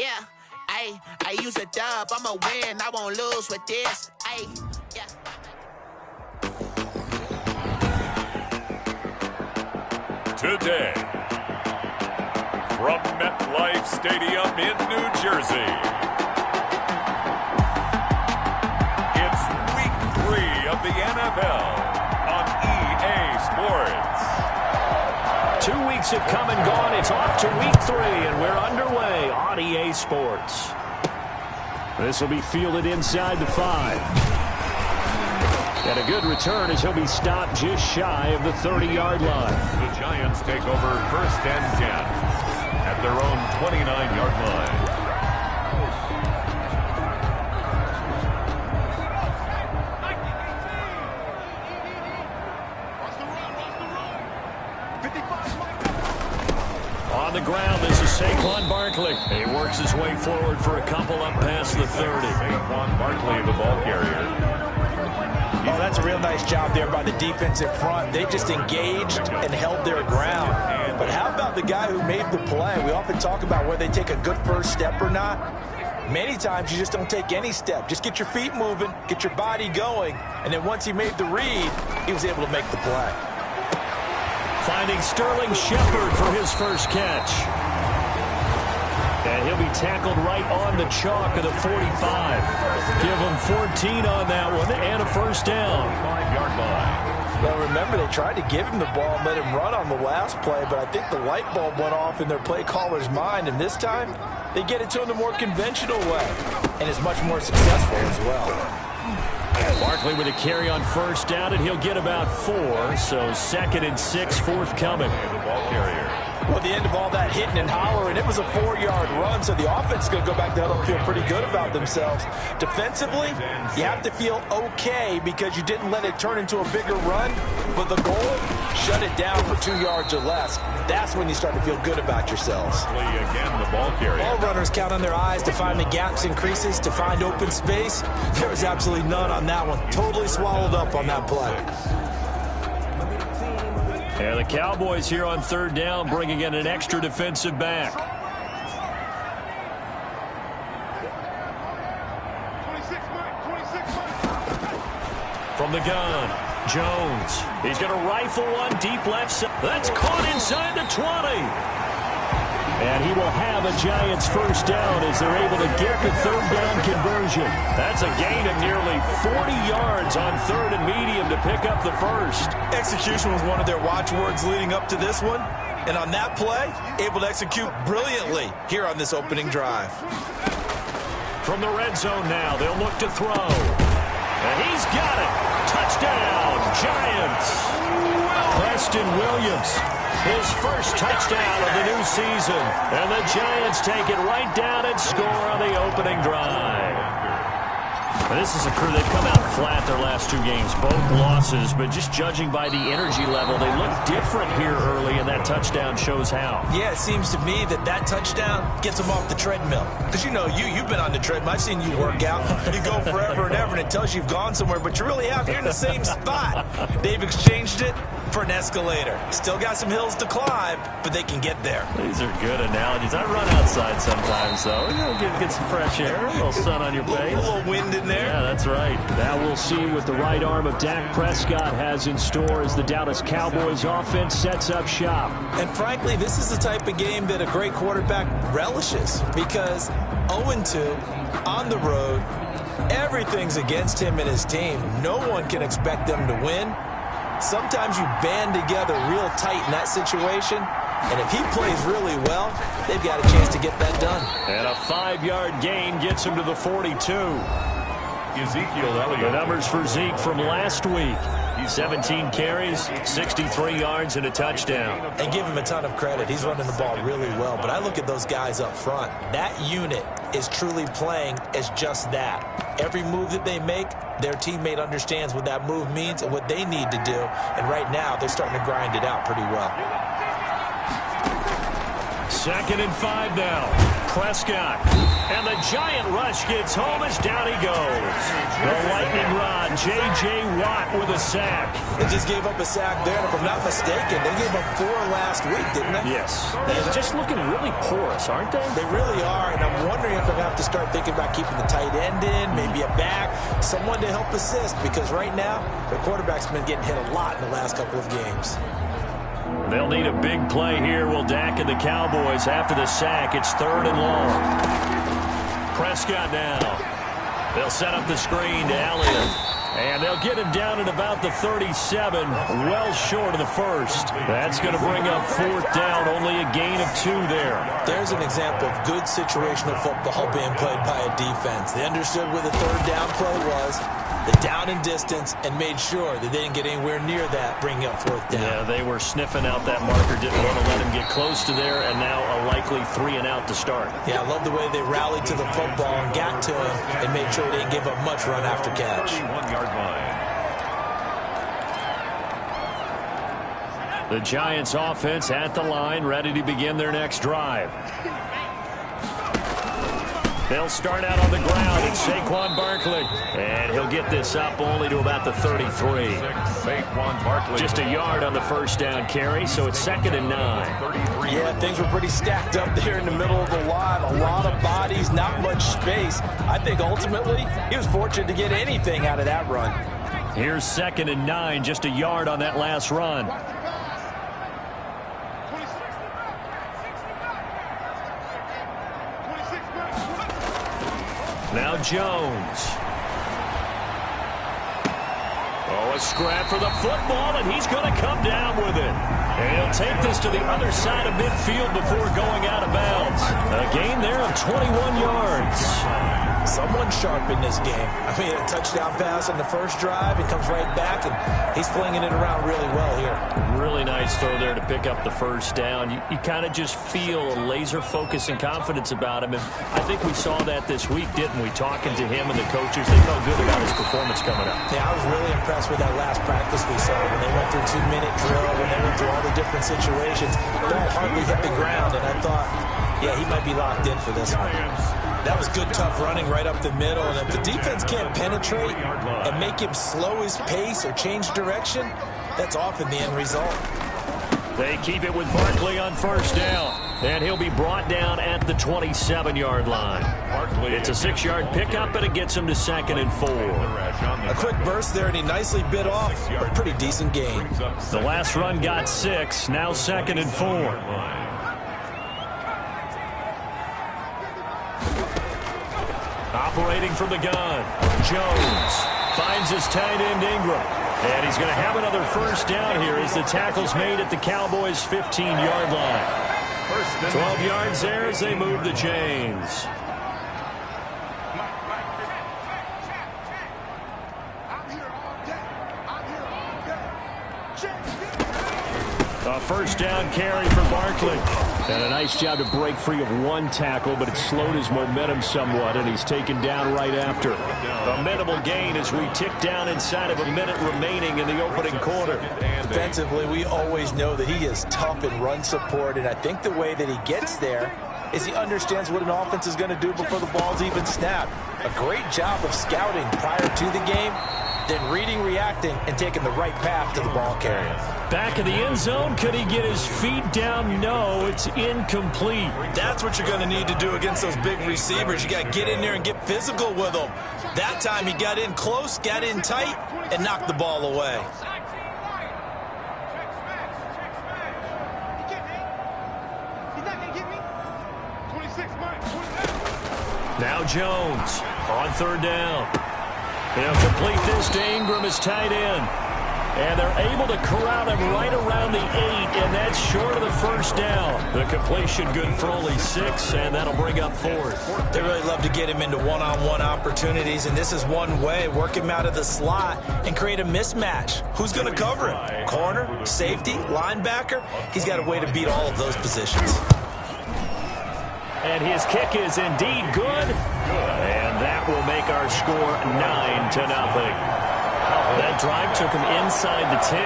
Yeah, I use a dub, I'ma win, I won't lose with this. Yeah. Today, from MetLife Stadium in New Jersey, it's Week 3 of the NFL on EA Sports. 2 weeks have come and gone. It's off to Week 3, and we're underway on EA Sports. This will be fielded inside the 5. And a good return as he'll be stopped just shy of the 30-yard line. The Giants take over 1st and 10 at their own 29-yard line. On the ground, this is Saquon Barkley. He works his way forward for a couple up past the 30. Saquon Barkley, the ball carrier. Oh, that's a real nice job there by the defense in front. They just engaged and held their ground. But how about the guy who made the play? We often talk about whether they take a good first step or not. Many times you just don't take any step. Just get your feet moving, get your body going, and then once he made the read, he was able to make the play. Finding Sterling Shepard for his first catch. And he'll be tackled right on the chalk of the 45. Give him 14 on that one and a first down. 5-yard line. Well, remember, they tried to give him the ball and let him run on the last play, but I think the light bulb went off in their play caller's mind, and this time they get it to him the more conventional way, and it's much more successful as well. Barkley with a carry on first down, and he'll get about 4, so 2nd and 6 forthcoming. The ball carrier. Well, the end of all that hitting and hollering, it was a 4-yard run, so the offense is going to go back to huddle and feel pretty good about themselves. Defensively, you have to feel okay because you didn't let it turn into a bigger run, but the goal, shut it down for 2 yards or less. That's when you start to feel good about yourselves. Again, the ball carrier. All runners count on their eyes to find the gaps and creases, to find open space. There was absolutely none on that one. Totally swallowed up on that play. And the Cowboys here on 3rd down, bringing in an extra defensive back. From the gun, Jones. He's going to rifle one deep left side. That's caught inside the 20. And he will have a Giants first down as they're able to get the 3rd down conversion. That's a gain of nearly 40 yards on 3rd and medium to pick up the first. Execution was one of their watchwords leading up to this one. And on that play, able to execute brilliantly here on this opening drive. From the red zone now, they'll look to throw. And he's got it. Touchdown, Giants. Preston Williams. His first touchdown of the new season. And the Giants take it right down and score on the opening drive. This is a crew, they've come out flat their last 2 games, both losses, but just judging by the energy level, they look different here early, and that touchdown shows how. Yeah, it seems to me that touchdown gets them off the treadmill. Because, you know, you've been on the treadmill. I've seen you work out. You go forever and ever, and it tells you you've gone somewhere, but you really have. You're in the same spot. They've exchanged it for an escalator. Still got some hills to climb, but they can get there. These are good analogies. I run outside sometimes, though. You know, get some fresh air, a little sun on your face. A little wind in there. Yeah, that's right. Now we'll see what the right arm of Dak Prescott has in store as the Dallas Cowboys offense sets up shop. And frankly, this is the type of game that a great quarterback relishes because 0-2 on the road, everything's against him and his team. No one can expect them to win. Sometimes you band together real tight in that situation, and if he plays really well, they've got a chance to get that done. And a 5-yard gain gets him to the 42. Ezekiel Elliott. The numbers for Zeke from last week. 17 carries, 63 yards, and a touchdown. And give him a ton of credit. He's running the ball really well. But I look at those guys up front. That unit is truly playing as just that. Every move that they make, their teammate understands what that move means and what they need to do. And right now, they're starting to grind it out pretty well. 2nd and 5 now. Prescott. And the giant rush gets home as down he goes. The lightning rod, J.J. Watt with a sack. They just gave up a sack there, and if I'm not mistaken, they gave up 4 last week, didn't they? Yes. They're just looking really porous, aren't they? They really are, and I'm wondering if they're going to have to start thinking about keeping the tight end in, maybe a back, someone to help assist, because right now, their quarterback's been getting hit a lot in the last couple of games. They'll need a big play here. Will Dak and the Cowboys after the sack. It's 3rd and long. Prescott now. They'll set up the screen to Elliott. And they'll get him down at about the 37, well short of the first. That's going to bring up 4th down, only a gain of 2 there. There's an example of good situational football being played by a defense. They understood where the 3rd down play was, the down and distance, and made sure that they didn't get anywhere near that, bringing up 4th down. Yeah, they were sniffing out that marker, didn't want to let him get close to there, and now a likely 3 and out to start. Yeah, I love the way they rallied to the football and got to him and made sure they didn't give up much run after catch. 31-yard line. The Giants offense at the line, ready to begin their next drive. They'll start out on the ground. It's Saquon Barkley. And he'll get this up only to about the 33. Saquon Barkley. Just a yard on the first down carry, so it's 2nd and 9. Yeah, things were pretty stacked up there in the middle of the line. A lot of bodies, not much space. I think ultimately he was fortunate to get anything out of that run. Here's 2nd and 9, just a yard on that last run. Now Jones. Oh, a scrap for the football, and he's going to come down with it. And he'll take this to the other side of midfield before going out of bounds. A gain there of 21 yards. Someone sharp in this game. I mean, a touchdown pass on the first drive. He comes right back, and he's flinging it around really well here. Really nice throw there to pick up the first down. You kind of just feel a laser focus and confidence about him. And I think we saw that this week, didn't we? Talking to him and the coaches, they felt good about his performance coming up. Yeah, I was really impressed with that last practice we saw when they went through 2-minute drill, when they went through all the different situations. Ball hardly hit the ground, and I thought, yeah, he might be locked in for this one. That was good, tough running right up the middle. And if the defense can't penetrate and make him slow his pace or change direction, that's often the end result. They keep it with Barkley on first down. And he'll be brought down at the 27-yard line. It's a 6-yard pickup, and it gets him to 2nd and 4. A quick burst there, and he nicely bit off a pretty decent gain. The last run got 6, now 2nd and 4. Operating from the gun, Jones finds his tight end Ingram. And he's going to have another first down here as the tackle's made at the Cowboys' 15-yard line. 12 yards there as they move the chains. A first down carry for Barkley. And a nice job to break free of one tackle, but it slowed his momentum somewhat, and he's taken down right after. A minimal gain as we tick down inside of a minute remaining in the opening quarter. Defensively, we always know that he is tough in run support, and I think the way that he gets there is he understands what an offense is going to do before the ball's even snapped. A great job of scouting prior to the game, then reading, reacting, and taking the right path to the ball carrier. Back in the end zone, could he get his feet down? No, it's incomplete. That's what you're going to need to do against those big receivers. You got to get in there and get physical with them. That time he got in close, got in tight, and knocked the ball away. Now Jones on third down. He'll complete this to Ingram as tight end. And they're able to corral him right around the 8, and that's short of the first down. The completion good for only 6, and that'll bring up 4th. They really love to get him into one-on-one opportunities, and this is one way. Work him out of the slot and create a mismatch. Who's going to cover him? Corner, safety, linebacker? He's got a way to beat all of those positions. And his kick is indeed good. And that will make our score 9-0. That drive took him inside the 10.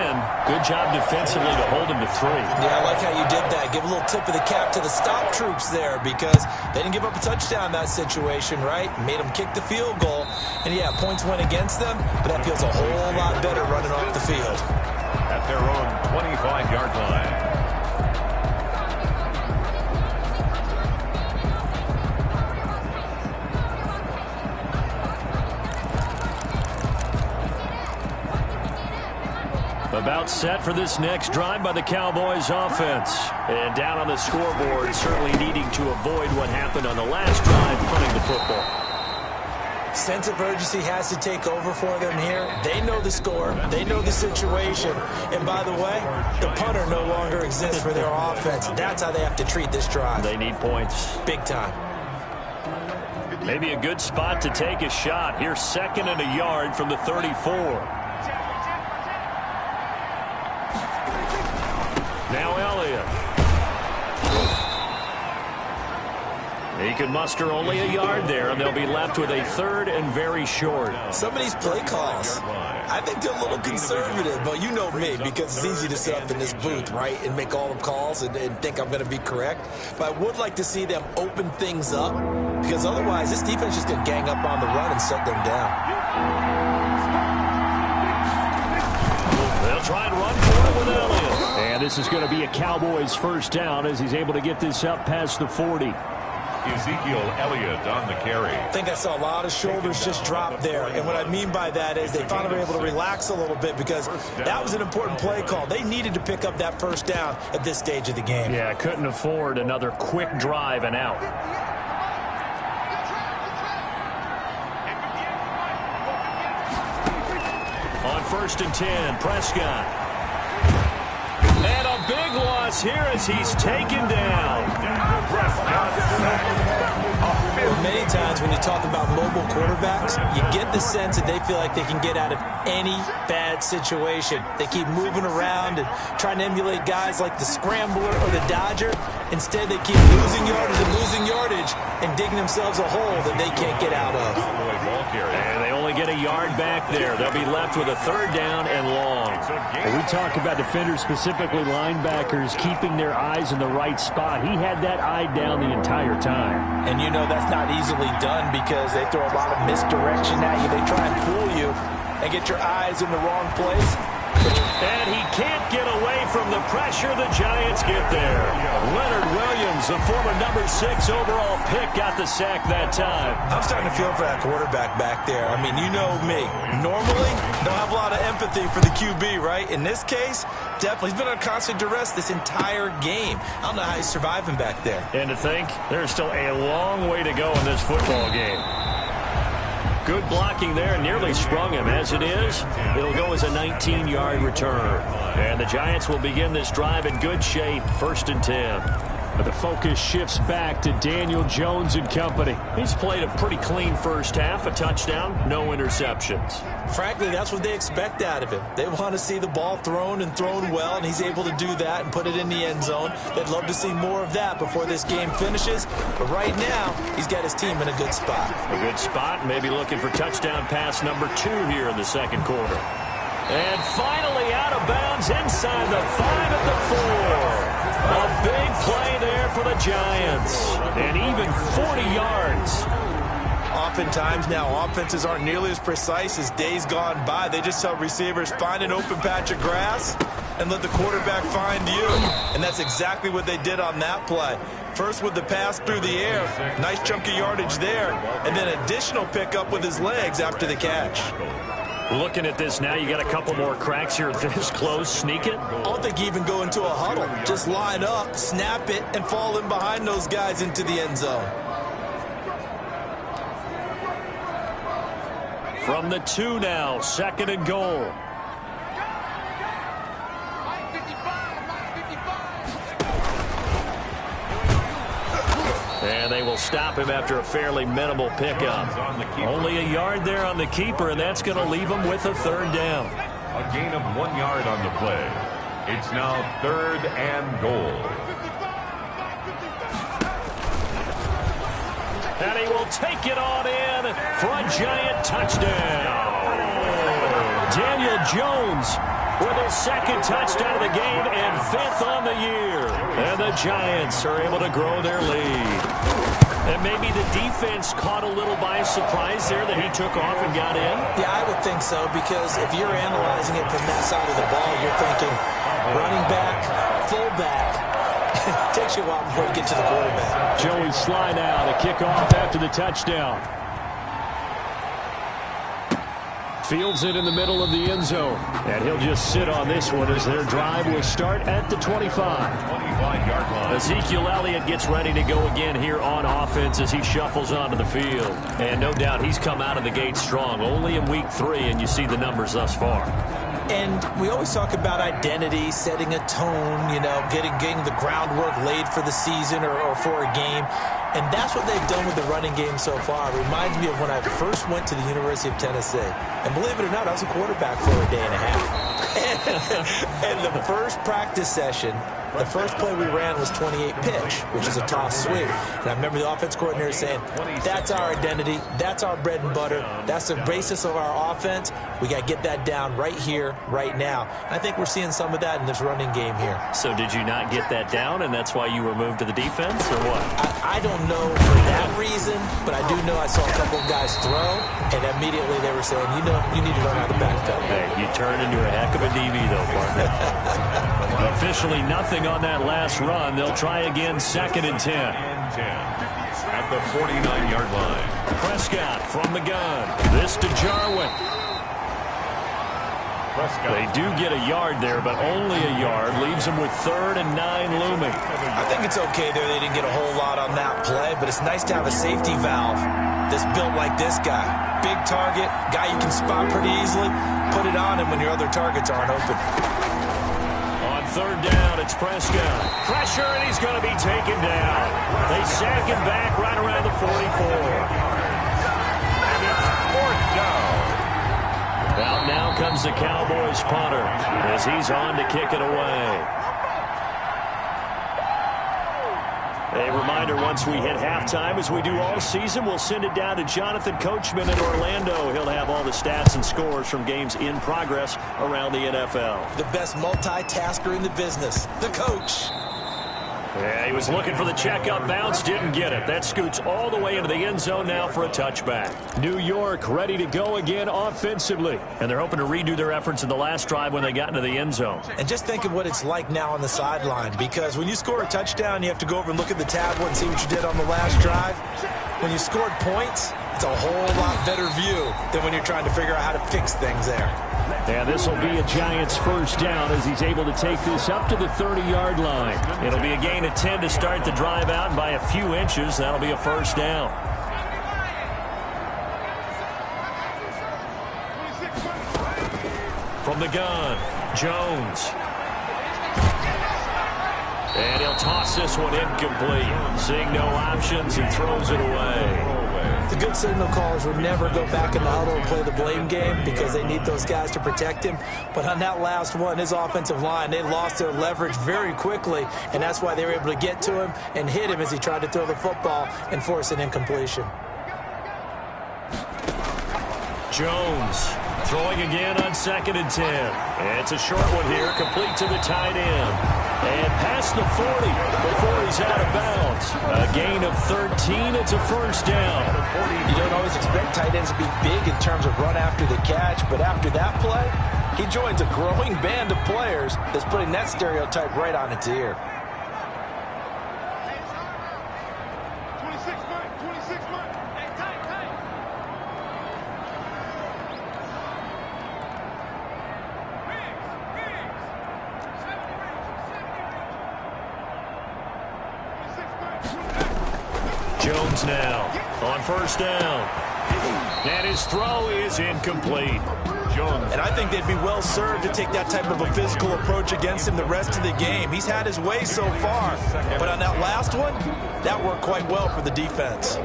Good job defensively to hold him to 3. Yeah, I like how you did that. Give a little tip of the cap to the stop troops there because they didn't give up a touchdown in that situation, right? Made them kick the field goal. And, yeah, points went against them, but that feels a whole lot better running off the field. At their own 25-yard line. About set for this next drive by the Cowboys offense. And down on the scoreboard, certainly needing to avoid what happened on the last drive, punting the football. Sense of urgency has to take over for them here. They know the score. They know the situation. And by the way, the punter no longer exists for their offense. That's how they have to treat this drive. They need points. Big time. Maybe a good spot to take a shot. Here's 2nd and a yard from the 34. Now Elliott. He can muster only a yard there, and they'll be left with a 3rd and very short. Some of these play calls, I think they're a little conservative, but you know me, because it's easy to sit up in this booth, right, and make all the calls and think I'm going to be correct. But I would like to see them open things up, because otherwise this defense is going to gang up on the run and shut them down. They'll try and run for it with Elliott. And this is going to be a Cowboys first down as he's able to get this up past the 40. Ezekiel Elliott on the carry. I think I saw a lot of shoulders just drop there. And what I mean by that is they finally were able to relax a little bit because that was an important play call. They needed to pick up that first down at this stage of the game. Yeah, couldn't afford another quick drive and out. On 1st and 10, Prescott. And a big loss here as he's taken down. Many times when you talk about mobile quarterbacks, you get the sense that they feel like they can get out of any bad situation. They keep moving around and trying to emulate guys like the Scrambler or the Dodger. Instead, they keep losing yardage and digging themselves a hole that they can't get out of. And they only get a yard back there. They'll be left with a 3rd down and long. When we talk about defenders, specifically linebackers, keeping their eyes in the right spot. He had that eye down the entire time. And you know that's not easily done because they throw a lot of misdirection at you. They try and fool you and get your eyes in the wrong place. And he can't get away from the pressure. The Giants get there. Leonard Williams, the former number 6 overall pick, got the sack that time. I'm starting to feel for that quarterback back there. I mean, you know me. Normally, don't have a lot of empathy for the QB, right? In this case, definitely. He's been on constant duress this entire game. I don't know how he's surviving back there. And to think, there's still a long way to go in this football game. Good blocking there, nearly sprung him. As it is, it'll go as a 19-yard return. And the Giants will begin this drive in good shape, 1st and 10. But the focus shifts back to Daniel Jones and company. He's played a pretty clean first half, a touchdown, no interceptions. Frankly, that's what they expect out of him. They want to see the ball thrown and thrown well, and he's able to do that and put it in the end zone. They'd love to see more of that before this game finishes. But right now, he's got his team in a good spot. A good spot, maybe looking for touchdown pass number 2 here in the 2nd quarter. And finally out of bounds inside the 5 at the 4. A big play there for the Giants. And even 40 yards. Oftentimes now, offenses aren't nearly as precise as days gone by. They just tell receivers, find an open patch of grass and let the quarterback find you. And that's exactly what they did on that play. First with the pass through the air. Nice chunk of yardage there. And then additional pickup with his legs after the catch. Looking at this now, you got a couple more cracks here this close. Sneak it. I don't think you even go into a huddle. Just line up, snap it, and fall in behind those guys into the end zone. From the 2 now, 2nd and goal. And they will stop him after a fairly minimal pickup. Only a yard there on the keeper, and that's going to leave him with a 3rd down. A gain of 1 yard on the play. It's now 3rd and goal. And he will take it on in for a Giant touchdown. Daniel Jones with his second touchdown of the game and 5th on the year. And the Giants are able to grow their lead. And maybe the defense caught a little by surprise there that he took off and got in? Yeah, I would think so, because if you're analyzing it from that side of the ball, you're thinking running back, fullback. It takes you a while before you get to the quarterback. Joey slide out, a kickoff after the touchdown. Fields it in the middle of the end zone. And he'll just sit on this one as their drive will start at the 25. 25-yard line. Ezekiel Elliott gets ready to go again here on offense as he shuffles onto the field. And no doubt he's come out of the gate strong. Only in week 3, and you see the numbers thus far. And we always talk about identity, setting a tone, you know, getting the groundwork laid for the season or for a game. And that's what they've done with the running game so far. It reminds me of when I first went to the University of Tennessee. And believe it or not, I was a quarterback for a day and a half. And the first practice session, the first play we ran was 28 pitch, which is a toss sweep. And I remember the offense coordinator saying, that's our identity, that's our bread and butter, that's the basis of our offense. We got to get that down right here, right now. I think we're seeing some of that in this running game here. So did you not get that down, and that's why you were moved to the defense, or what? I don't know for that reason, but I do know I saw a couple of guys throw, and immediately they were saying, you know, you need to learn how to backpedal. Hey, you turned into a heck of a DB, though, partner. Officially nothing on that last run. They'll try again, 2nd and 10. At the 49-yard line. Prescott from the gun. This to Jarwin. They do get a yard there, but only a yard. Leaves them with 3rd and 9 looming. I think it's okay there. They didn't get a whole lot on that play, but it's nice to have a safety valve that's built like this guy. Big target, guy you can spot pretty easily. Put it on him when your other targets aren't open. On 3rd down, it's Prescott. Pressure, and he's going to be taken down. They sack him back right around the 44. And it's 4th down. Now comes the Cowboys punter as he's on to kick it away. A reminder, once we hit halftime, as we do all season, we'll send it down to Jonathan Coachman in Orlando. He'll have all the stats and scores from games in progress around the NFL. The best multitasker in the business, the coach. Yeah, he was looking for the checkup bounce, didn't get it. That scoots all the way into the end zone now for a touchback. New York ready to go again offensively. And they're hoping to redo their efforts in the last drive when they got into the end zone. And just think of what it's like now on the sideline, because when you score a touchdown, you have to go over and look at the tablet and see what you did on the last drive. When you scored points, it's a whole lot better view than when you're trying to figure out how to fix things there. And this will be a Giants 1st down as he's able to take this up to the 30-yard line. It'll be a gain of 10 to start the drive out, and by a few inches, that'll be a 1st down. From the gun, Jones. And he'll toss this one incomplete. Seeing no options, he throws it away. The good signal callers would never go back in the huddle and play the blame game because they need those guys to protect him. But on that last one, his offensive line, they lost their leverage very quickly, and that's why they were able to get to him and hit him as he tried to throw the football and force an incompletion. Jones throwing again on 2nd and 10. And it's a short one here, complete to the tight end. And past the 40 before he's out of bounds. A gain of 13. It's a 1st down. You don't always expect tight ends to be big in terms of run after the catch, but after that play, he joins a growing band of players that's putting that stereotype right on its ear. Jones now on 1st down. And his throw is incomplete. Jones. And I think they'd be well served to take that type of a physical approach against him the rest of the game. He's had his way so far, but on that last one, that worked quite well for the defense.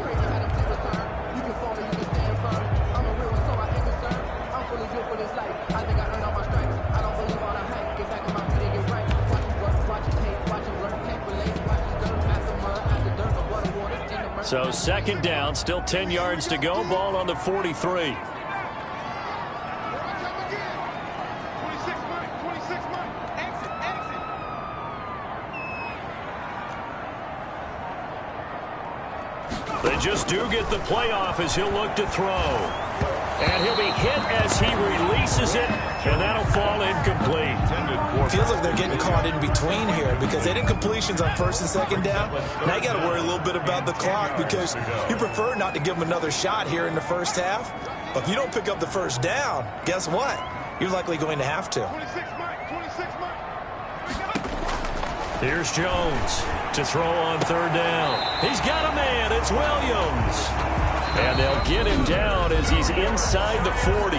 So 2nd down, still 10 yards to go. Ball on the 43. just do get the playoff as he'll look to throw. And he'll be hit as he releases it, and that'll fall incomplete. Feels like they're getting caught in between here because they did completions on first and second down. Now you got to worry a little bit about the clock because you prefer not to give them another shot here in the first half. But if you don't pick up the first down, guess what? You're likely going to have to. Here's Jones to throw on third down. He's got a man. It's Williams. And they'll get him down as he's inside the 40.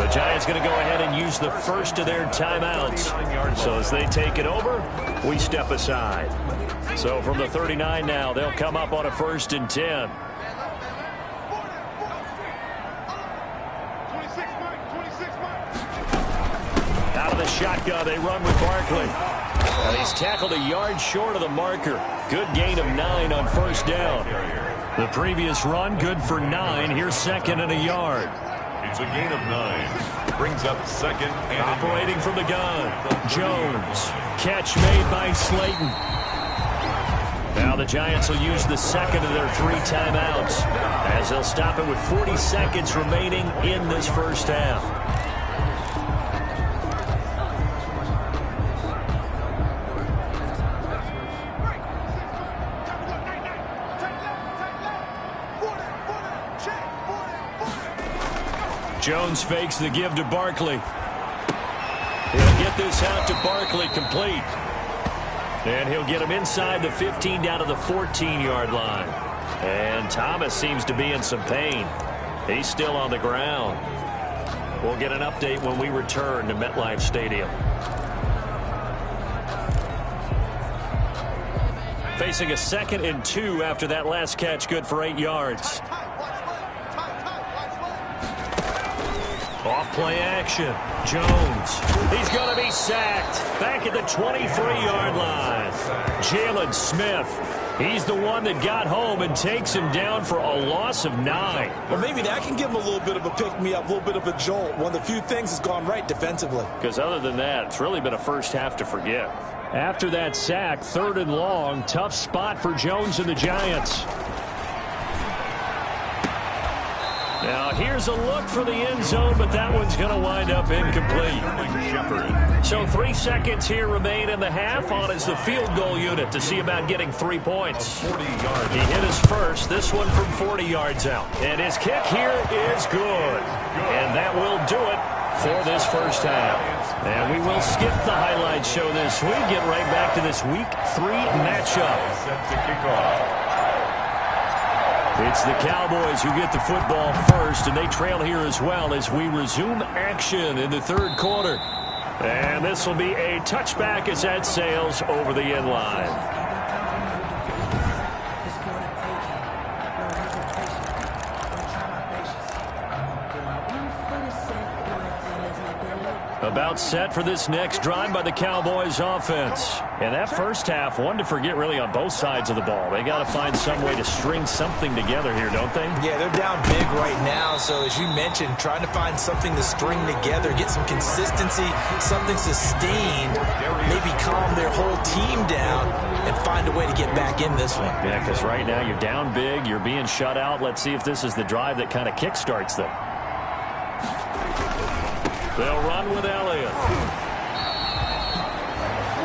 The Giants going to go ahead and use the first of their timeouts. So as they take it over, we step aside. So from the 39 now, they'll come up on a 1st and 10. Out of the shotgun, they run with Barkley. And he's tackled a yard short of the marker. Good gain of 9 on first down. The previous run, good for 9. Here's 2nd and a yard. It's a gain of 9. Brings up 2nd and operating from the gun. Jones. Catch made by Slayton. Now the Giants will use the 2nd of their 3 timeouts as they'll stop it with 40 seconds remaining in this first half. Jones fakes the give to Barkley. He'll get this out to Barkley complete. And he'll get him inside the 15 down to the 14-yard line. And Thomas seems to be in some pain. He's still on the ground. We'll get an update when we return to MetLife Stadium. Facing a 2nd and 2 after that last catch, good for 8 yards. Off play action. Jones. He's going to be sacked. Back at the 23-yard line. Jalen Smith. He's the one that got home and takes him down for a loss of 9. Well, maybe that can give him a little bit of a pick-me-up, a little bit of a jolt. One of the few things that's gone right defensively. Because other than that, it's really been a first half to forget. After that sack, 3rd and long. Tough spot for Jones and the Giants. Now, here's a look for the end zone, but that one's going to wind up incomplete. So 3 seconds here remain in the half. On is the field goal unit to see about getting 3 points. He hit his first, this one from 40 yards out. And his kick here is good. And that will do it for this first half. And we will skip the highlight show this week. Get right back to this Week 3 matchup. set to kick off. It's the Cowboys who get the football first, and they trail here as well as we resume action in the 3rd quarter. And this will be a touchback as that sails over the end line. About set for this next drive by the Cowboys offense. And that first half, one to forget really on both sides of the ball. They got to find some way to string something together here, don't they? Yeah, they're down big right now. So as you mentioned, trying to find something to string together, get some consistency, something sustained, maybe calm their whole team down and find a way to get back in this one. Yeah, because right now you're down big, you're being shut out. Let's see if this is the drive that kind of kickstarts them. They'll run with Elliott.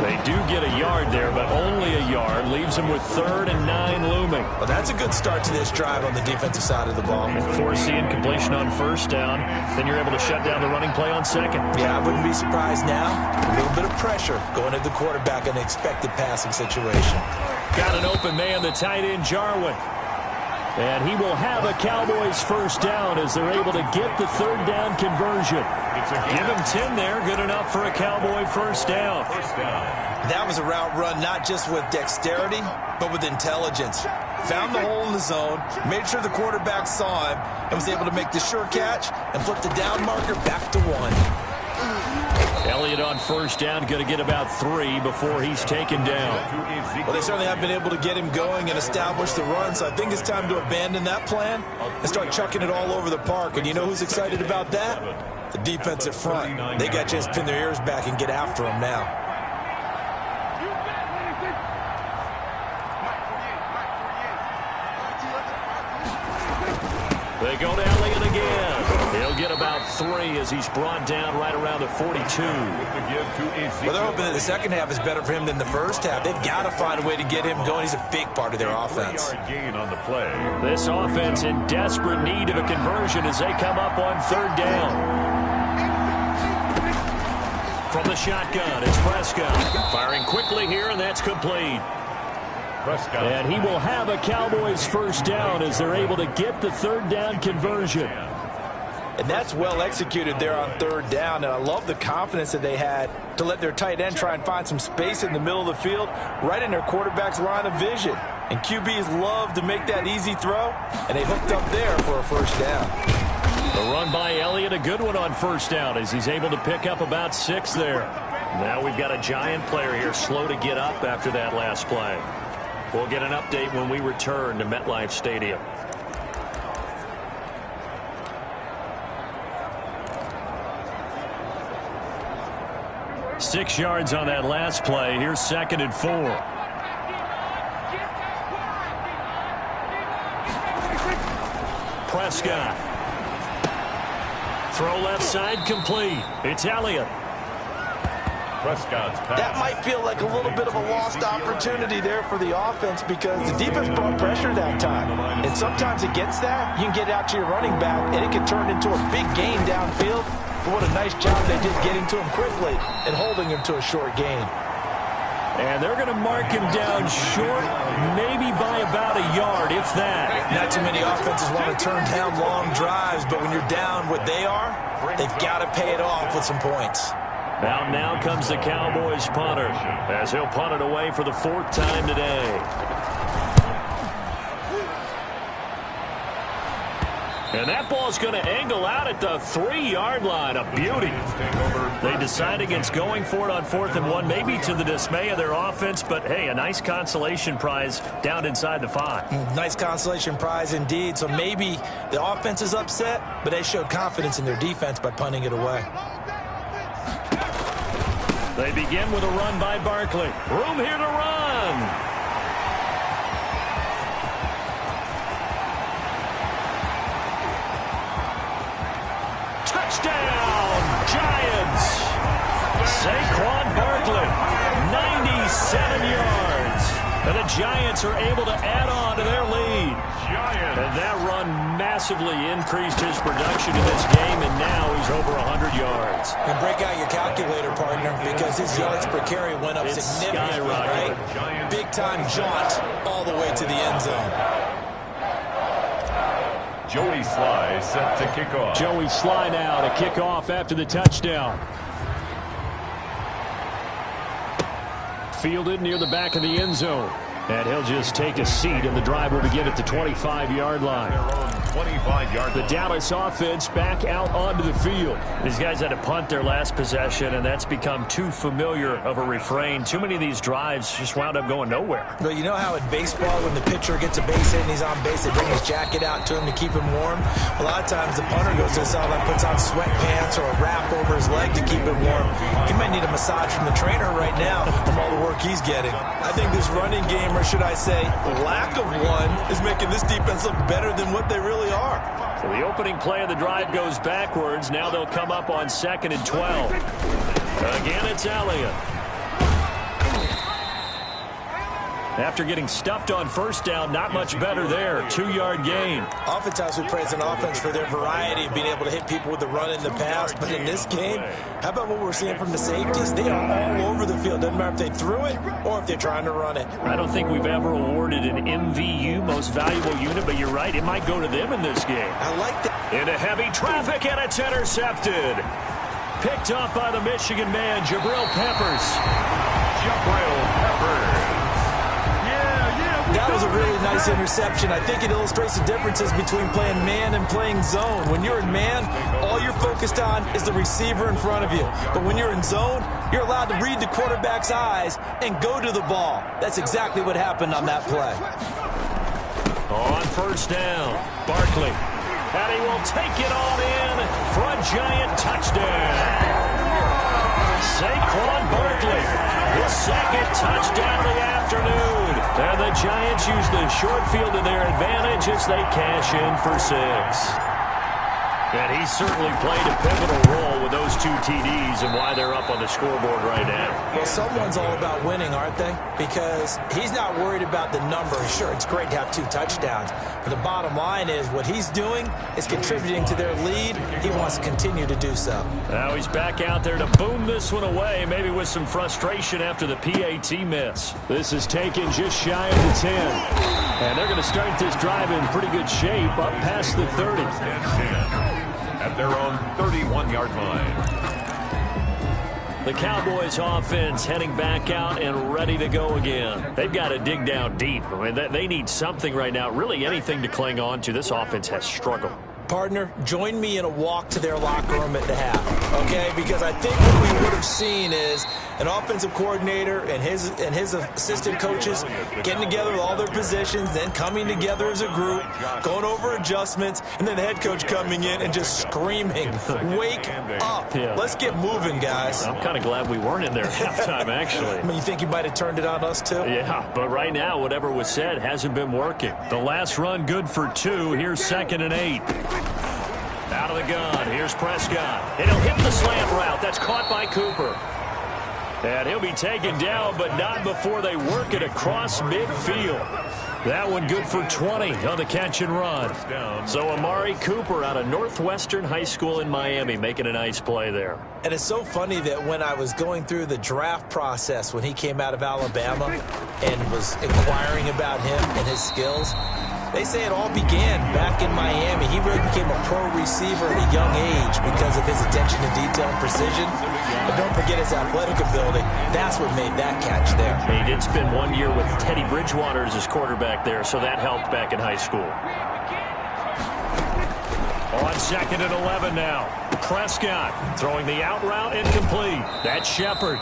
They do get a yard there, but only a yard. Leaves them with 3rd and 9 looming. Well, that's a good start to this drive on the defensive side of the ball. Forcing completion on first down. Then you're able to shut down the running play on second. Yeah, I wouldn't be surprised now. A little bit of pressure going at the quarterback in an expected passing situation. Got an open man, the tight end, Jarwin. And he will have a Cowboys first down as they're able to get the 3rd down conversion. Give him 10 there. Good enough for a Cowboy first down. That was a route run not just with dexterity, but with intelligence. Found the hole in the zone, made sure the quarterback saw him, and was able to make the sure catch and flip the down marker back to 1. Elliott on first down, going to get about 3 before he's taken down. Well, they certainly have been able to get him going and establish the run, so I think it's time to abandon that plan and start chucking it all over the park. And you know who's excited about that? The defensive front. They got a chance to pin their ears back and get after him now. They go to Elliott again. He'll get about 3 as he's brought down right around the 42. Well, they're hoping that the second half is better for him than the first half. They've got to find a way to get him going. He's a big part of their offense. Gain on the play. This offense in desperate need of a conversion as they come up on 3rd down. From the shotgun, it's Prescott. Firing quickly here, and that's complete. And he will have a Cowboys first down as they're able to get the 3rd down conversion. And that's well executed there on 3rd down. And I love the confidence that they had to let their tight end try and find some space in the middle of the field, right in their quarterback's line of vision. And QBs love to make that easy throw, and they hooked up there for a first down. The run by Elliott, a good one on 1st down as he's able to pick up about 6 there. Now we've got a Giant player here slow to get up after that last play. We'll get an update when we return to MetLife Stadium. Six yards on that last play. Here's 2nd and 4. Prescott. Throw left side complete. It's Elliott. Prescott's pass. That might feel like a little bit of a lost opportunity there for the offense because the defense brought pressure that time. And sometimes against that, you can get out to your running back, and it can turn into a big gain downfield. But what a nice job they did getting to him quickly and holding him to a short gain. And they're going to mark him down short, maybe by about a yard, if that. Not too many offenses want to turn down long drives, but when you're down what they are, they've got to pay it off with some points. Now comes the Cowboys punter as he'll punt it away for the 4th time today. And that ball's going to angle out at the 3-yard line. A beauty. They decide against going for it on 4th and 1, maybe to the dismay of their offense, but hey, a nice consolation prize down inside the 5. Nice consolation prize indeed. So maybe the offense is upset, but they showed confidence in their defense by punting it away. They begin with a run by Barkley. Room here to run. Touchdown, Giants. Saquon Barkley, 97 yards. And the Giants are able to add on to their lead. And that run massively increased his production in this game, and now he's over 100 yards. And break out your calculator, partner, because his yards per carry went up significantly, right? Big-time jaunt all the way to the end zone. Joey Sly set to kick off. Joey Sly now to kick off after the touchdown. Fielded near the back of the end zone. And he'll just take a seat, and the drive will begin at the 25-yard line. The Dallas offense back out onto the field. These guys had to punt their last possession, and that's become too familiar of a refrain. Too many of these drives just wound up going nowhere. But you know how in baseball, when the pitcher gets a base hit and he's on base, they bring his jacket out to him to keep him warm? A lot of times the punter goes to the sideline, puts on sweatpants or a wrap over his leg to keep him warm. He might need a massage from the trainer right now from all the work he's getting. I think this running game, or should I say lack of one, is making this defense look better than what they really are. So the opening play of the drive goes backwards. Now they'll come up on 2nd and 12. Again, it's Elliott. After getting stuffed on 1st down, not much better there. 2-yard gain. Oftentimes we praise an offense for their variety of being able to hit people with the run and the pass. But in this game, how about what we're seeing from the safeties? They are all over the field. Doesn't matter if they threw it or if they're trying to run it. I don't think we've ever awarded an MVU, most valuable unit, but you're right. It might go to them in this game. I like that. Into heavy traffic, and it's intercepted. Picked off by the Michigan man, Jabril Peppers. That was a really nice interception. I think it illustrates the differences between playing man and playing zone. When you're in man, all you're focused on is the receiver in front of you. But when you're in zone, you're allowed to read the quarterback's eyes and go to the ball. That's exactly what happened on that play. On 1st down, Barkley. And he will take it on in for a Giant touchdown. Saquon Barkley, his second touchdown of the afternoon. And the Giants use the short field to their advantage as they cash in for 6. And he certainly played a pivotal role with those 2 TDs and why they're up on the scoreboard right now. Well, someone's all about winning, aren't they? Because he's not worried about the number. Sure, it's great to have 2 touchdowns. But the bottom line is what he's doing is contributing to their lead. He wants to continue to do so. Now he's back out there to boom this one away, maybe with some frustration after the PAT miss. This is taken just shy of the 10. And they're going to start this drive in pretty good shape up past the 30. At their own 31-yard line. The Cowboys offense heading back out and ready to go again. They've got to dig down deep. I mean, they need something right now, really anything to cling on to. This offense has struggled. Partner, join me in a walk to their locker room at the half, okay? Because I think what we would have seen is an offensive coordinator and his assistant coaches getting together with all their positions, then coming together as a group, going over adjustments, and then the head coach coming in and just screaming, "Wake up. Yeah. Let's get moving, guys." I'm kind of glad we weren't in there at halftime, actually. I mean, you think you might have turned it on us, too? Yeah, but right now, whatever was said hasn't been working. The last run good for 2. Here's 2nd and 8. Out of the gun. Here's Prescott. And he'll hit the slant route. That's caught by Cooper. And he'll be taken down, but not before they work it across midfield. That one good for 20 on the catch and run. So Amari Cooper out of Northwestern High School in Miami making a nice play there. And it's so funny that when I was going through the draft process when he came out of Alabama and was inquiring about him and his skills, they say it all began back in Miami. He really became a pro receiver at a young age because of his attention to detail and precision. But don't forget his athletic ability. That's what made that catch there. He did spend 1 year with Teddy Bridgewater as his quarterback there, so that helped back in high school. On 2nd and 11 now. Prescott throwing the out route incomplete. That's Shepard.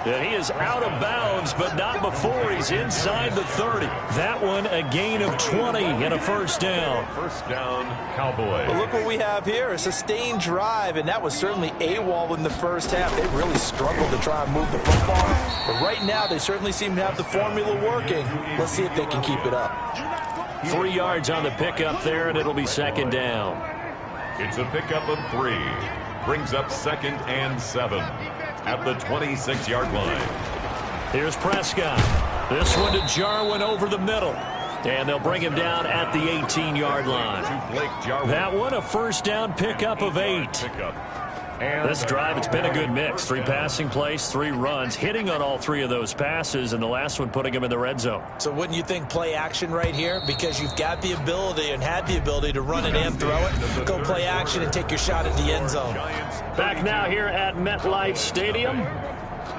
And he is out of bounds, but not before he's inside the 30. That one a gain of 20 and a first down. First down, Cowboys. But look what we have here, a sustained drive, and that was certainly AWOL in the first half. They really struggled to try and move the football. But right now, they certainly seem to have the formula working. Let's see if they can keep it up. 3 yards on the pickup there, and it'll be 2nd down. It's a pickup of 3. Brings up 2nd and 7. At the 26-yard line. Here's Prescott. This one to Jarwin over the middle. And they'll bring him down at the 18-yard line. That one a first down pickup of 8. This drive, it's been a good mix. 3 passing plays, 3 runs, hitting on all 3 of those passes, and the last one putting him in the red zone. So wouldn't you think play action right here? Because you've got the ability and had the ability to run it and throw it. Go play action and take your shot at the end zone. Back now here at MetLife Stadium.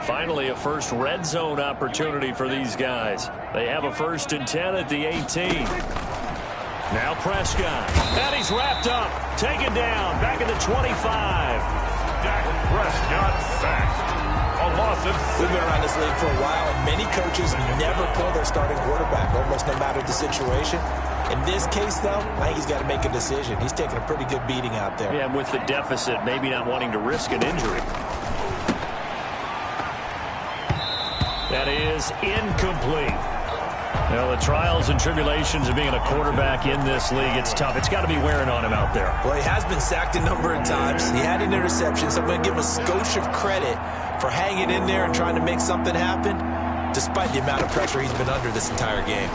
Finally a first red zone opportunity for these guys. They have a 1st and 10 at the 18. Now Prescott. And he's wrapped up. Taken down. Back at the 25. Dak Prescott sacked. A loss of 6. We've been around this league for a while, and many coaches never pull their starting quarterback, almost no matter the situation. In this case, though, I think he's got to make a decision. He's taking a pretty good beating out there. Yeah, with the deficit, maybe not wanting to risk an injury. That is incomplete. Well, the trials and tribulations of being a quarterback in this league, it's tough. It's got to be wearing on him out there. Well, he has been sacked a number of times. He had an interception, so I'm going to give him a skosh of credit for hanging in there and trying to make something happen, despite the amount of pressure he's been under this entire game.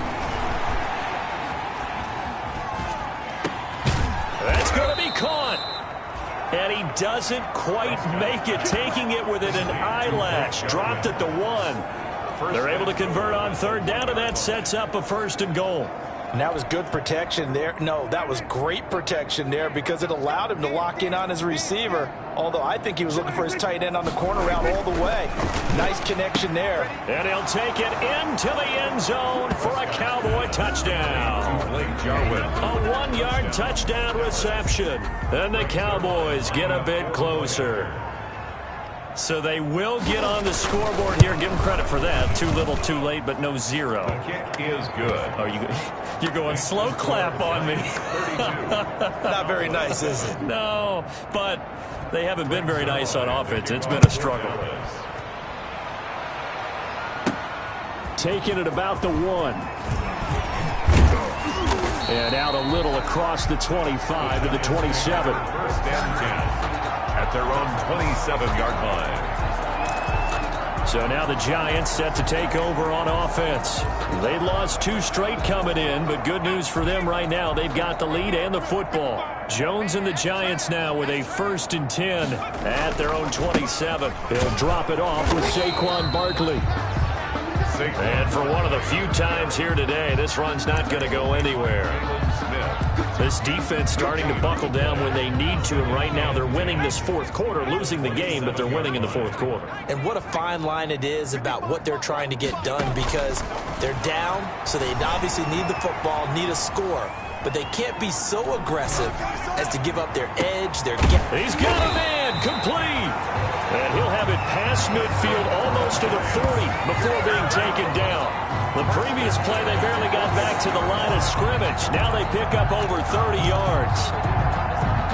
That's going to be caught. And he doesn't quite make it, taking it within an eyelash. Dropped at the 1. They're able to convert on 3rd down, and that sets up a 1st and goal. And that was good protection there. No, that was great protection there because it allowed him to lock in on his receiver, although I think he was looking for his tight end on the corner route all the way. Nice connection there. And he'll take it into the end zone for a Cowboy touchdown. A 1-yard touchdown reception. And the Cowboys get a bit closer. So they will get on the scoreboard here. Give them credit for that. Too little, too late, but no 0. The kick is good. Oh, you're going slow clap on me. Not very nice, is it? No, but they haven't been very nice on offense. It's been a struggle. Taking it about the 1. And out a little across the 25 to the 27. First and 10 at their own 27-yard line. So now the Giants set to take over on offense. They lost 2 straight coming in, but good news for them right now. They've got the lead and the football. Jones and the Giants now with a 1st and 10 at their own 27. He'll drop it off with Saquon Barkley. And for one of the few times here today, this run's not going to go anywhere. This defense starting to buckle down when they need to, and right now they're winning this 4th quarter, losing the game, but they're winning in the 4th quarter. And what a fine line it is about what they're trying to get done, because they're down, so they obviously need the football, need a score. But they can't be so aggressive as to give up their edge, their gap. He's got a man, complete. And he'll have it past midfield almost to the 40 before being taken down. The previous play, they barely got back to the line of scrimmage. Now they pick up over 30 yards.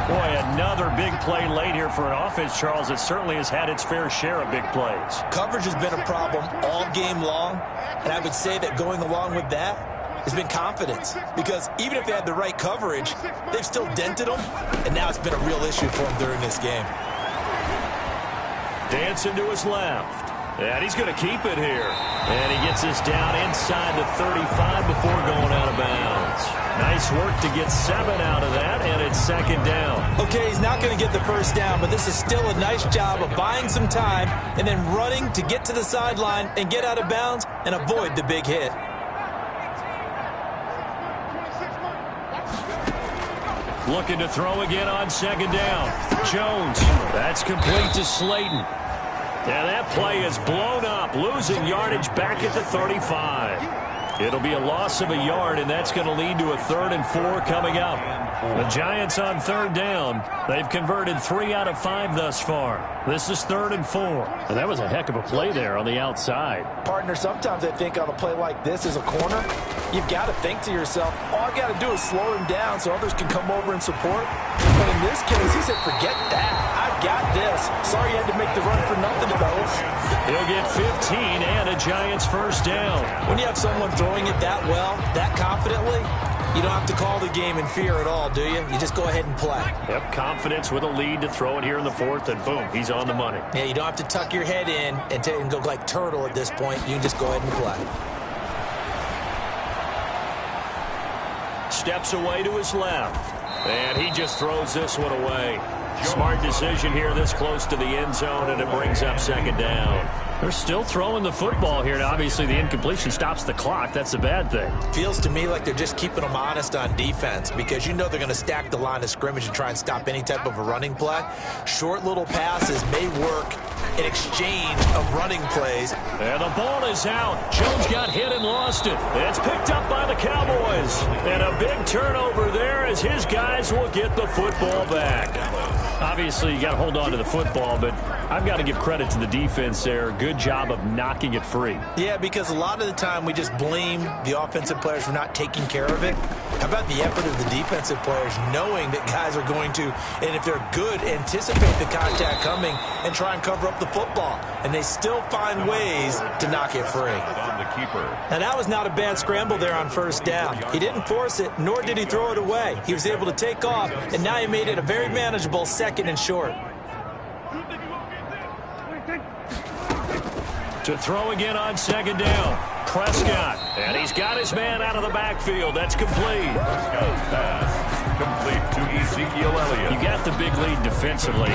Boy, another big play late here for an offense, Charles, that certainly has had its fair share of big plays. Coverage has been a problem all game long, and I would say that going along with that has been confidence, because even if they had the right coverage, they've still dented them, and now it's been a real issue for them during this game. Dancing to his left. And he's going to keep it here. And he gets this down inside the 35 before going out of bounds. Nice work to get 7 out of that, and it's 2nd down. Okay, he's not going to get the 1st down, but this is still a nice job of buying some time and then running to get to the sideline and get out of bounds and avoid the big hit. Looking to throw again on 2nd down. Jones. That's complete to Slayton. And that play is blown up, losing yardage back at the 35. It'll be a loss of a yard, and that's going to lead to a 3rd and 4 coming up. The Giants on 3rd down. They've converted 3 out of 5 thus far. This is 3rd and 4. And that was a heck of a play there on the outside. Partner, sometimes I think on a play like this as a corner, you've got to think to yourself, all I got to do is slow him down so others can come over and support. But in this case, he said, forget that. I've got this. Sorry you had to make the run for nothing, fellas. He'll get 15 and a Giants 1st down. When you have someone throwing it that well, that confidently, you don't have to call the game in fear at all, do you? You just go ahead and play. Yep, confidence with a lead to throw it here in the 4th, and boom, he's on the money. Yeah, you don't have to tuck your head in and go like turtle at this point. You can just go ahead and play. Steps away to his left. And he just throws this one away. Smart decision here this close to the end zone, and it brings up 2nd down. They're still throwing the football here, and obviously the incompletion stops the clock. That's a bad thing. Feels to me like they're just keeping them honest on defense, because you know they're going to stack the line of scrimmage and try and stop any type of a running play. Short little passes may work in exchange of running plays. And the ball is out. Jones got hit and lost it. It's picked up by the Cowboys. And a big turnover there as his guys will get the football back. Obviously, you got to hold on to the football, but I've got to give credit to the defense there. Good job of knocking it free. Yeah, because a lot of the time we just blame the offensive players for not taking care of it. How about the effort of the defensive players knowing that guys are going to, and if they're good, anticipate the contact coming and try and cover up the football. And they still find ways to knock it free. And that was not a bad scramble there on 1st down. He didn't force it, nor did he throw it away. He was able to take off, and now he made it a very manageable 2nd and short. To throw again on 2nd down. Prescott. And he's got his man out of the backfield. That's complete. Complete to Ezekiel Elliott. You got the big lead defensively.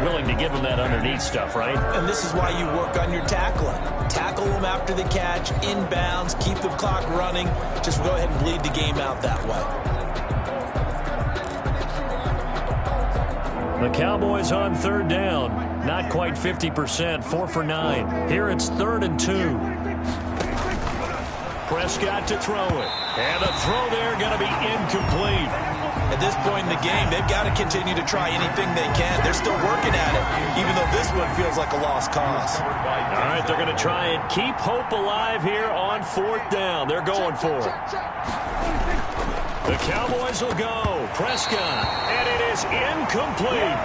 Willing to give him that underneath stuff, right? And this is why you work on your tackling. Tackle them after the catch, inbounds, keep the clock running. Just go ahead and bleed the game out that way. The Cowboys on 3rd down. Not quite 50%, 4 for 9. Here it's 3rd and 2. Prescott to throw it. And the throw there going to be incomplete. At this point in the game, they've got to continue to try anything they can. They're still working at it, even though this one feels like a lost cause. All right, they're going to try and keep hope alive here on 4th down. They're going for it. The Cowboys will go. Prescott, and it is incomplete.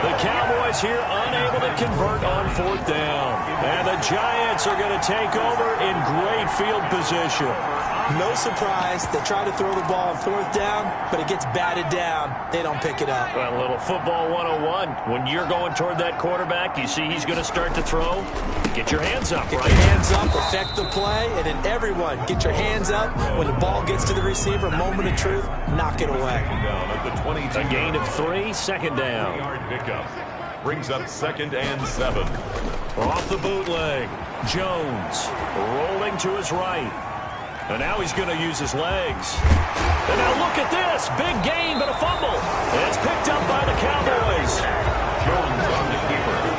The Cowboys here unable to convert on 4th down. And the Giants are going to take over in great field position. No surprise. They try to throw the ball on 4th down, but it gets batted down. They don't pick it up. Well, a little football 101. When you're going toward that quarterback, you see he's going to start to throw. Get your hands up, right? Get your hands up, affect the play, and then everyone get your hands up. When the ball gets to the receiver, moment of truth, knock it away. A gain of 3, 2nd down. Yard pickup brings up 2nd and 7. Off the bootleg. Jones rolling to his right. And now he's going to use his legs. And now look at this. Big gain, but a fumble. And it's picked up by the Cowboys. Jones on the keeper.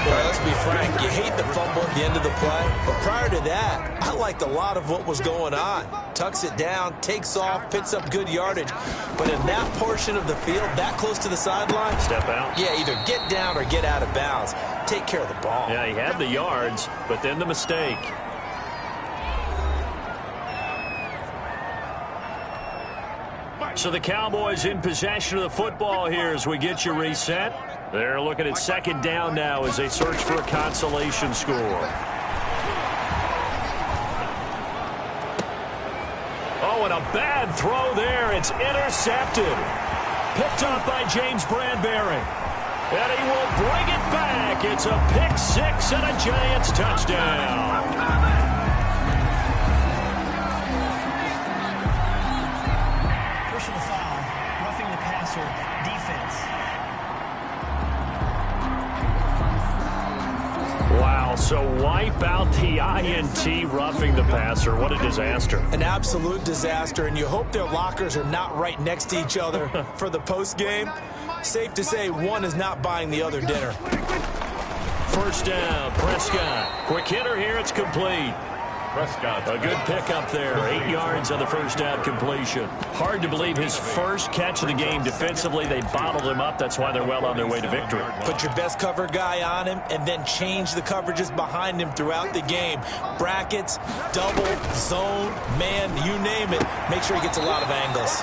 Let's be frank, you hate the fumble at the end of the play, but prior to that, I liked a lot of what was going on. Tucks it down, takes off, picks up good yardage, but in that portion of the field, that close to the sideline, Step out. yeah, either get down or get out of bounds. Take care of the ball. Yeah, he had the yards, but then the mistake. So the Cowboys in possession of the football here as we get you reset. They're looking at 2nd down now as they search for a consolation score. Oh, and a bad throw there. It's intercepted. Picked up by James Bradbury. And he will bring it back. It's a pick 6 and a Giants touchdown. Personal foul, roughing the passer, defense. Wow, so wipe out the INT, roughing the passer. What a disaster. An absolute disaster, and you hope their lockers are not right next to each other for the post game. Safe to say one is not buying the other dinner. 1st down, Prescott. Quick hitter here, it's complete. Prescott. A good pickup there. 8 yards on the 1st down completion. Hard to believe his first catch of the game defensively. They bottled him up. That's why they're well on their way to victory. Put your best cover guy on him and then change the coverages behind him throughout the game. Brackets, double, zone, man, you name it. Make sure he gets a lot of angles.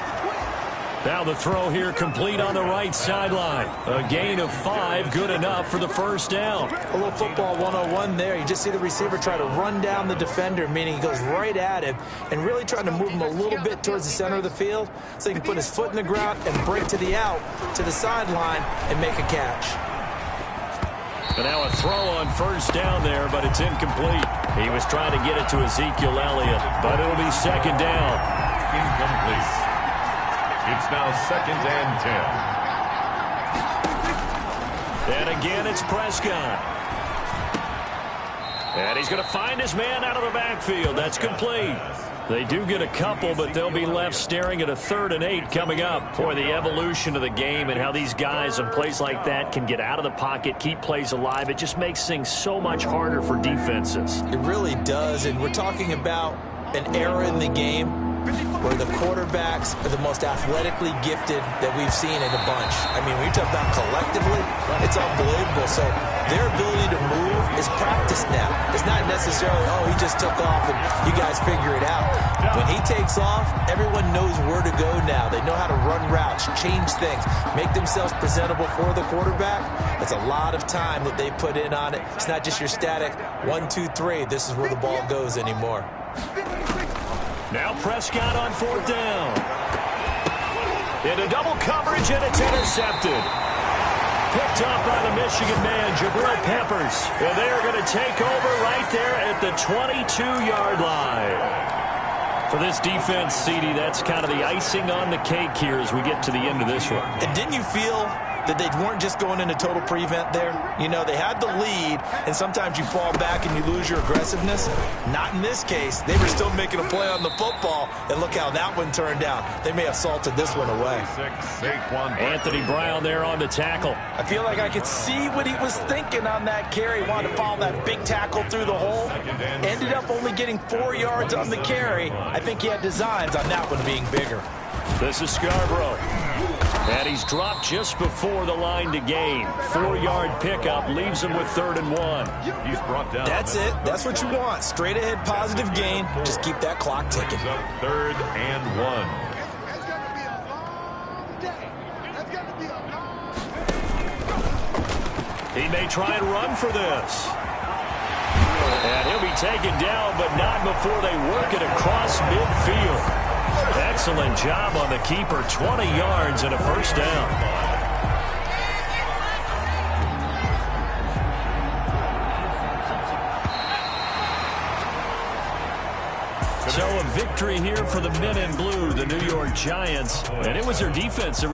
Now the throw here complete on the right sideline. A gain of 5, good enough for the 1st down. A little football 101 there. You just see the receiver try to run down the defender, meaning he goes right at him and really trying to move him a little bit towards the center of the field so he can put his foot in the ground and break to the out, to the sideline, and make a catch. And now a throw on 1st down there, but it's incomplete. He was trying to get it to Ezekiel Elliott, but it'll be 2nd down. Incomplete. It's now 2nd and 10. And again, it's Prescott. And he's going to find his man out of the backfield. That's complete. They do get a couple, but they'll be left staring at a 3rd and 8 coming up. Boy, the evolution of the game and how these guys on plays like that can get out of the pocket, keep plays alive, it just makes things so much harder for defenses. It really does, and we're talking about an era in the game where the quarterbacks are the most athletically gifted that we've seen in a bunch. I mean, when you talk about collectively, it's unbelievable. So their ability to move is practiced now. It's not necessarily, oh, he just took off and you guys figure it out. When he takes off, everyone knows where to go now. They know how to run routes, change things, make themselves presentable for the quarterback. It's a lot of time that they put in on it. It's not just your static 1, 2, 3. This is where the ball goes anymore. Now Prescott on 4th down. Into double coverage, and it's intercepted. Picked up by the Michigan man, Jabril Peppers. And they're going to take over right there at the 22-yard line. For this defense, CD, that's kind of the icing on the cake here as we get to the end of this one. And didn't you feel that they weren't just going into total prevent there? You know, they had the lead, and sometimes you fall back and you lose your aggressiveness. Not in this case. They were still making a play on the football, and look how that one turned out. They may have salted this one away. Anthony Brown there on the tackle. I feel like I could see what he was thinking on that carry. Wanted to follow that big tackle through the hole. Ended up only getting 4 yards on the carry. I think he had designs on that one being bigger. This is Scarborough. And he's dropped just before the line to gain. 4-yard pickup leaves him with 3rd and 1. He's brought down. That's it. That's what you want. Straight ahead positive gain. Just keep that clock ticking. 3rd and 1. He may try and run for this. And he'll be taken down, but not before they work it across midfield. Excellent job on the keeper. 20 yards and a 1st down. So a victory here for the men in blue, the New York Giants. And it was their defense.